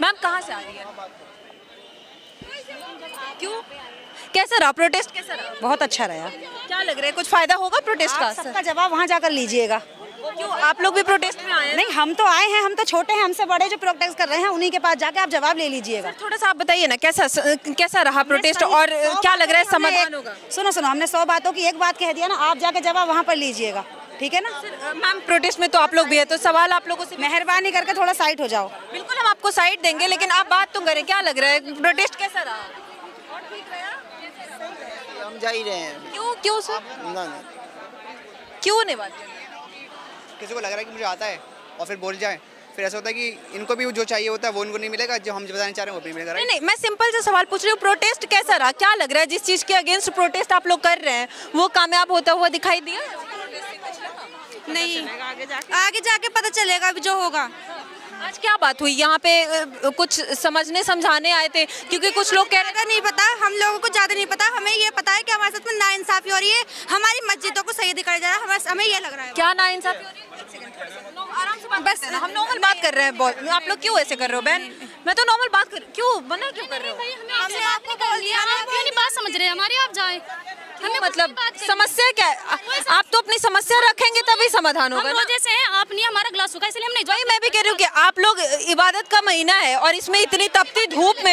Ma'am कहाँ से आ रही है? क्यों, कैसा रहा प्रोटेस्ट, कैसा रहा? बहुत अच्छा रहा। क्या लग रहा है, कुछ फायदा होगा प्रोटेस्ट का? सबका जवाब वहाँ जाकर लीजिएगा। क्यों, आप लोग भी प्रोटेस्ट में आए हैं? नहीं, हम तो आए हैं, हम तो छोटे हैं, हमसे बड़े जो प्रोटेस्ट कर रहे हैं उन्हीं के पास जाके आप जवाब ले लीजिएगा। थोड़ा सा आप बताइए ना, कैसा रहा प्रोटेस्ट और क्या लग रहा है समाधान होगा? सुनो सुनो, हमने 100 बातों की एक बात कह दिया ना, आप जाके जवाब वहाँ पर लीजिएगा, ठीक है ना? मैम प्रोटेस्ट में तो आप लोग भी है, तो सवाल आप लोगों से मेहरबानी करके थोड़ा साइड हो जाओ। बिल्कुल हम आपको साइड देंगे, लेकिन आप बात तो करें, क्या लग रहा है प्रोटेस्ट कैसा रहा? हम जा ही रहे हैं। क्यों सर, ना क्यों नहीं बात कर रहे? किसी को लग रहा है कि मुझे आता है और फिर बोल जाए, फिर ऐसा होता है कि इनको भी जो चाहिए होता है वो उनको नहीं मिलेगा, जो हम बताना चाह रहे हैं वो भी नहीं मिलेगा। नहीं, मैं सिंपल सा सवाल पूछ रही हूँ, प्रोटेस्ट कैसा रहा? क्या लग रहा है जिस चीज के अगेंस्ट प्रोटेस्ट आप लोग कर रहे हैं वो कामयाब होता हुआ दिखाई दिया? नहीं, आगे जाके पता चलेगा अभी जो होगा। आज क्या बात हुई यहाँ पे? कुछ समझने समझाने आए थे? क्योंकि कुछ लोग कह रहे ज़्यादा नहीं पता, हम लोगों को ज़्यादा नहीं पता। हमें ये पता है कि हमारे साथ में नाइंसाफी हो रही है, हमारी मस्जिदों को सही दिखाया जा रहा है, हमें ये लग रहा है। क्या नाइंसाफी हो रही है? एक सेकंड, थोड़ा सा आराम से बात बस, हम नॉर्मल बात कर रहे हैं। बहुत आप लोग क्यों ऐसे कर रहे हो बहन? मैं तो नॉर्मल बात कर, क्यों मना क्यों कर रहे हो? हमने आपको बोल दिया, आप क्यों नहीं बात समझ रहे हमारी? आप जाए, हमें मतलब समस्या क्या है? आप तो अपनी समस्या रखेंगे तभी समाधान होगा ना। रोजे से हैं, आप नहीं, हमारा ग्लास सूखा इसलिए हम नहीं। वही मैं भी कह रही हूँ कि आप लोग, इबादत का महीना है और इसमें इतनी तपती धूप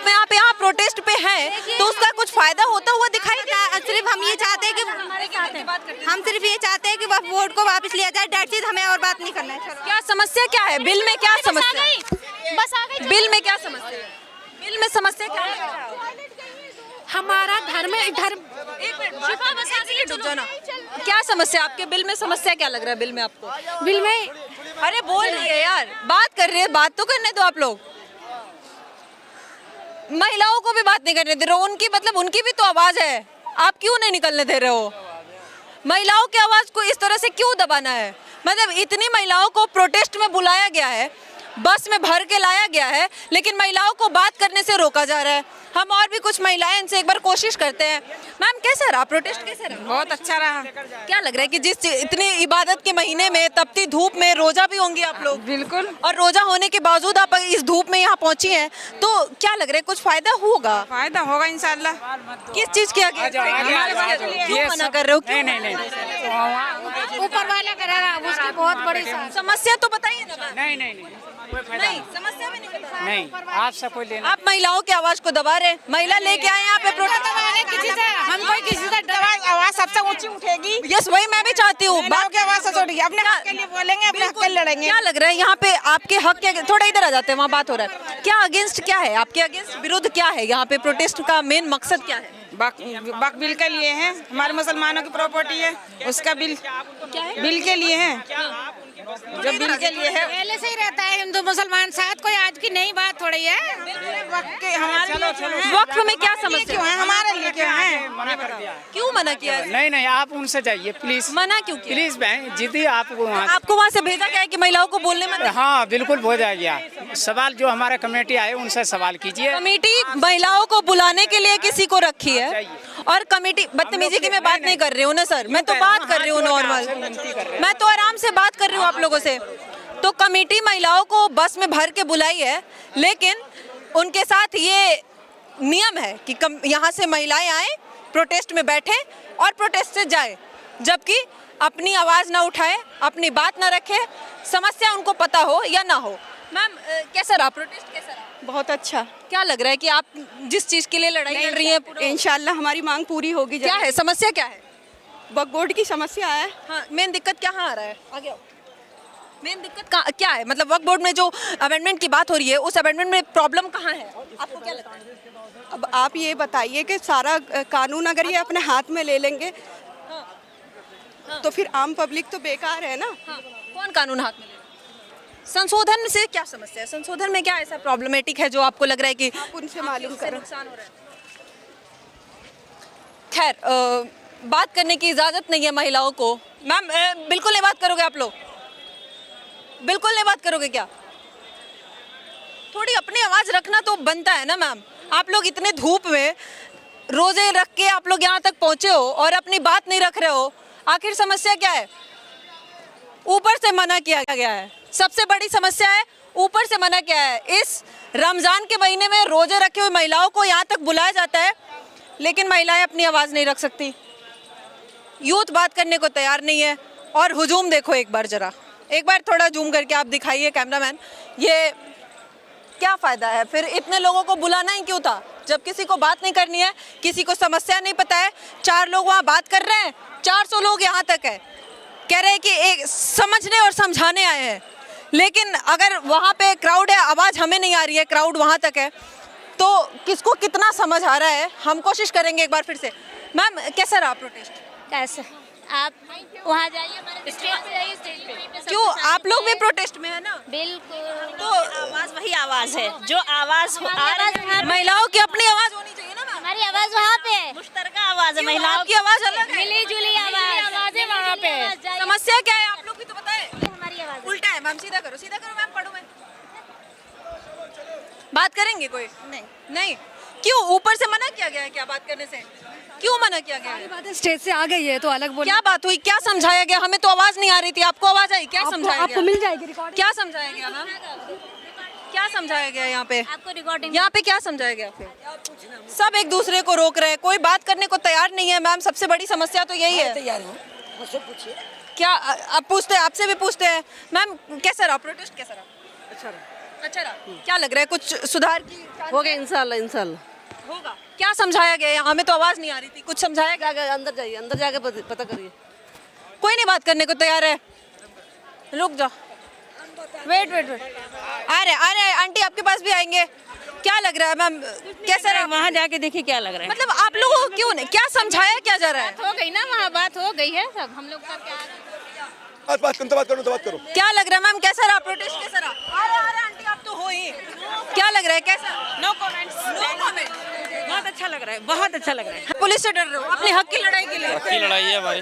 में आप यहाँ प्रोटेस्ट पे हैं, तो उसका कुछ फायदा होता हुआ दिखाई दे? सिर्फ हम ये चाहते हैं कि हम सिर्फ ये चाहते हैं कि वोट को वापस लिया जाए, डेट चीज, हमें और बात नहीं करना है। क्या समस्या क्या है? बिल में क्या समस्या है? बस आ गई। बिल में क्या समस्या है? बिल में समस्या क्या है? हमारा धर्म क्या समस्या आपके बिल में? समस्या क्या लग रहा है बिल में आपको? बिल में अरे बोल रही है यार, बात कर रही है, बात तो करने दो। आप लोग महिलाओं को भी बात नहीं करने दे रहे हो, उनकी मतलब उनकी भी तो आवाज है, आप क्यों नहीं निकलने दे रहे हो? महिलाओं की आवाज को इस तरह से क्यों दबाना है? मतलब इतनी महिलाओं को प्रोटेस्ट में बुलाया गया है, बस में भर के लाया गया है, लेकिन महिलाओं को बात करने से रोका जा रहा है। हम और भी कुछ महिलाएं इनसे एक बार कोशिश करते हैं। मैम कैसा रहा प्रोटेस्ट, कैसा रहा? बहुत अच्छा रहा। क्या लग रहा है कि जिस इतनी इबादत के महीने में तपती धूप में रोजा भी होंगी आप लोग? बिल्कुल। और रोजा होने के बावजूद आप इस धूप में यहाँ पहुंची हैं, तो क्या लग रहा है कुछ फायदा होगा? फायदा होगा इंशाल्लाह। किस चीज के आगे क्यों मना कर रहे हो? क्यों? नहीं ऊपर वाला करेगा, उसकी बहुत बड़ी समस्या तो बताइए ना मैम। नहीं कोई फायदा नहीं, समस्या भी नहीं, आप सब कोई लेना। आप महिलाओं की आवाज को दबा रहे, महिला लेके आए यहाँ पे प्रोटेस्ट। किसी से हम कोई किसी से आवाज सबसे ऊंची उठेगी। यस, वही मैं भी चाहती हूँ। बात की आवाज सबसे उठेगी, अपने हक के लिए बोलेंगे, अपने हक के लिए लड़ेंगे। क्या लग रहा है यहाँ पे आपके हक के? थोड़ा इधर आ जाते हैं, वहाँ बात हो रहा है। क्या अगेंस्ट क्या है आपके? अगेंस्ट विरुद्ध क्या है यहाँ पे? प्रोटेस्ट का मेन मकसद क्या है? वक्फ बिल के लिए है, हमारे मुसलमानों की प्रॉपर्टी है, उसका बिल क्या है? बिल के लिए है, जो बिल के लिए है। पहले से ही रहता है हिंदू मुसलमान साथ, कोई आज की नई बात थोड़ी है। वक्फ में क्या समस्या क्यों है? हमारे लिए क्यों है? मना कर दिया। क्यों मना किया? नहीं आप उनसे जाइए प्लीज। मना क्यों किया? प्लीज बहन जिद्दी आपको वहाँ। आपको वहाँ से भेजा गया है कि महिलाओं को बोलने में? हाँ बिल्कुल हो जाएगा। सवाल जो हमारे कमेटी आए उनसे सवाल कीजिए। कमेटी महिलाओं को बुलाने के लिए किसी को रखी है, और कमेटी बदतमीजी की मैं बात नहीं कर रही हूँ ना सर, मैं तो बात कर रही हूँ नॉर्मल, मैं तो आराम से बात कर रही हूँ आप लोगों से। तो कमेटी महिलाओं को बस में भर के बुलाई है, लेकिन उनके साथ ये नियम है कि यहाँ से महिलाएं आए, प्रोटेस्ट में बैठे और प्रोटेस्ट से जाए, जबकि अपनी आवाज ना उठाए, अपनी बात ना रखे, समस्या उनको पता हो या ना हो। मैम कैसा रहा प्रोटेस्ट, कैसा रहा? बहुत अच्छा। क्या लग रहा है कि आप जिस चीज के लिए लड़ाई लड़ रही हैं, इंशाल्लाह हमारी मांग पूरी होगी। क्या है समस्या, क्या है? वक्फ बोर्ड की समस्या है। हाँ, मेन दिक्कत कहाँ आ रहा है? आगे आओ। मेन दिक्कत क्या है? मतलब वक्फ बोर्ड में जो अमेंडमेंट की बात हो रही है, उस अमेंडमेंट में प्रॉब्लम कहाँ है? आपको क्या लगता है? अब आप ये बताइए कि सारा कानून अगर ये अपने हाथ में ले लेंगे तो फिर आम पब्लिक तो बेकार है ना। हाँ, कौन कानून हाथ में ले? संशोधन से क्या समस्या है? संशोधन में क्या ऐसा प्रॉब्लमेटिक है जो आपको लग रहा है कि आप उनसे मालूम करें। नुकसान हो रहा है? खैर, बात करने की इजाजत नहीं है महिलाओं को। मैम बिल्कुल नहीं बात करोगे आप लोग? बिल्कुल नहीं बात करोगे क्या? थोड़ी अपनी आवाज रखना तो बनता है ना मैम। आप लोग इतने धूप में रोजे रख के आप लोग यहाँ तक पहुंचे हो और अपनी बात नहीं रख रहे हो, आखिर समस्या क्या है? ऊपर से मना किया गया है, सबसे बड़ी समस्या है ऊपर से मना किया है। इस रमजान के महीने में रोजे रखे हुए महिलाओं को यहाँ तक बुलाया जाता है, लेकिन महिलाएं अपनी आवाज नहीं रख सकती। यूथ बात करने को तैयार नहीं है। और हुजूम देखो एक बार, जरा एक बार थोड़ा जूम करके आप दिखाइए कैमरामैन। ये क्या फायदा है फिर इतने लोगों को बुलाना ही क्यों था, जब किसी को बात नहीं करनी है, किसी को समस्या नहीं पता है। 4 लोग वहाँ बात कर रहे हैं, 400 लोग यहाँ तक है, कह रहे हैं कि एक समझने और समझाने आए हैं। लेकिन अगर वहाँ पे क्राउड है, आवाज़ हमें नहीं आ रही है, क्राउड वहाँ तक है, तो किसको कितना समझ आ रहा है। हम कोशिश करेंगे एक बार फिर से। मैम कैसा रहा प्रोटेस्ट? कैसे आप वहाँ जाइए, हमारे स्टेज पे जाइए, स्टेज पे क्यों आप लोग भी प्रोटेस्ट में है ना? बिल्कुल। तो आवाज वही आवाज है जो आवाज आ रही है। महिलाओं की अपनी आवाज होनी चाहिए ना मैम? हमारी आवाज वहाँ पे है, मुश्तरका आवाज है क्यों? महिलाओं आपकी आवाज अलग है। मिली जुली आवाज है वहाँ पे। समस्या क्या है आप लोग भी तो बताएं। हमारी आवाज है। उल्टा है मैम, सीधा करो मैम, पढ़ो मैं। बात करेंगे कोई? नहीं क्यों? ऊपर से मना किया गया है क्या बात करने से? क्यों मना किया गया है? बात है, स्टेज से आ गई है तो अलग बोल। क्या बात हुई, क्या समझाया गया? हमें तो आवाज नहीं आ रही थी, आपको आवाज आई? क्या समझाया आपको गया? मिल जाएगी रिकॉर्डिंग। क्या समझाया गया मैम? क्या समझाया गया यहाँ पे? आपको रिकॉर्डिंग यहाँ पे क्या समझाया गया फिर? सब एक दूसरे को रोक रहे हैं, कोई बात करने को तैयार नहीं है। मैम सबसे बड़ी समस्या तो यही है। तैयार हूँ, मुझसे पूछिए। क्या अब पूछते हैं, आपसे भी पूछते हैं। मैम कैसा रहा प्रोटेस्ट, कैसा रहा? अच्छा रहा। क्या लग रहा है कुछ सुधार की हो गया इंशाल्लाह होगा? क्या समझाया गया यहाँ? हमें तो आवाज नहीं आ रही थी, कुछ समझाया गया? अंदर जाइए, अंदर जाके पता करिए। कोई नहीं बात करने को तैयार है। रुक जाओ, वेट आ रहे आंटी आपके पास भी आएंगे। क्या लग रहा है मैम, कैसा रहा? वहाँ जाके देखिए क्या लग रहा है। मतलब आप लोगों को क्यों नहीं, क्या समझाया क्या जा रहा है? हो गई ना, वहाँ बात हो गई है सब हम लोग का। क्या बात करो। क्या लग रहा है मैम, कैसा रहा प्रोटेस्ट, कैसा रहा? अरे आंटी आप तो हो ही। क्या लग रहा है, कैसा? No comments. No comment. बहुत अच्छा लग रहा है, बहुत अच्छा लग रहा है। पुलिस से डर रहे हो अपने हक की लड़ाई के लिए? की लड़ाई है भाई।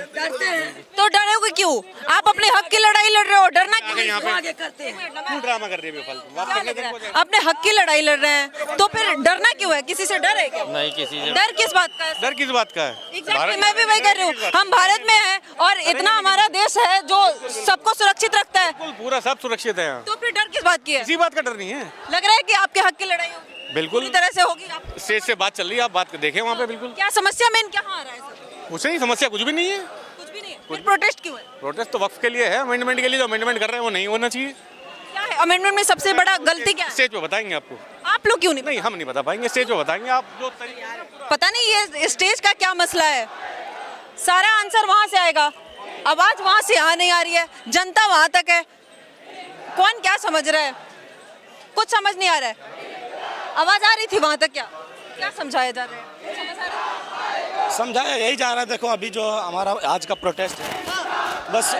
तो डरोगे क्यों? आप अपने हक की लड़ाई लड़ रहे हो, डरना क्यों? आगे करते हैं, क्यों ड्रामा कर रही है फालतू? बात क्या करने लग रहा दो। है? अपने हक की लड़ाई लड़ रहे हैं तो फिर डरना क्यों है? किसी से डर है क्या? नहीं किसी से। डर किस बात का है? डर किस बात का है? Exactly, मैं भी वही कर रही हूँ। हम भारत में हैं और इतना हमारा देश है जो सबको सुरक्षित रखता है, बिल्कुल पूरा सब सुरक्षित है यहाँ, तो फिर डर किस बात की है? किसी बात का डर नहीं है। लग रहा है कि आपके हक की लड़ाई होगी, बिल्कुल पूरी तरह से होगी। आप स्टेज से बात चल रही है, आप बात देखें वहाँ पे। बिल्कुल क्या समस्या में कहाँ आ रहा है सर? कुछ नहीं, समस्या कुछ भी नहीं है। कुछ भी नहीं है, फिर प्रोटेस्ट क्यों है? प्रोटेस्ट तो वक्त के लिए है, अमेंडमेंट के लिए। जो अमेंडमेंट कर रहे हैं वो नहीं होना चाहिए। क्या है अमेंडमेंट में सबसे बड़ा गलती क्या है? स्टेज पे बताएंगे आपको। आप लोग क्यों नहीं? नहीं, हम नहीं बता पाएंगे, स्टेज पे बताएंगे। आप जो पता नहीं ये स्टेज का क्या मसला है। सारा आंसर वहां से आएगा, आवाज वहां से यहाँ नहीं आ रही है, जनता वहां तक है। कौन क्या समझ रहा है? कुछ समझ नहीं आ रहा है। आवाज आ रही थी वहां तक, क्या समझाया जा रहा है? समझाया यही जा रहा है। देखो अभी जो हमारा आज का प्रोटेस्ट है, बस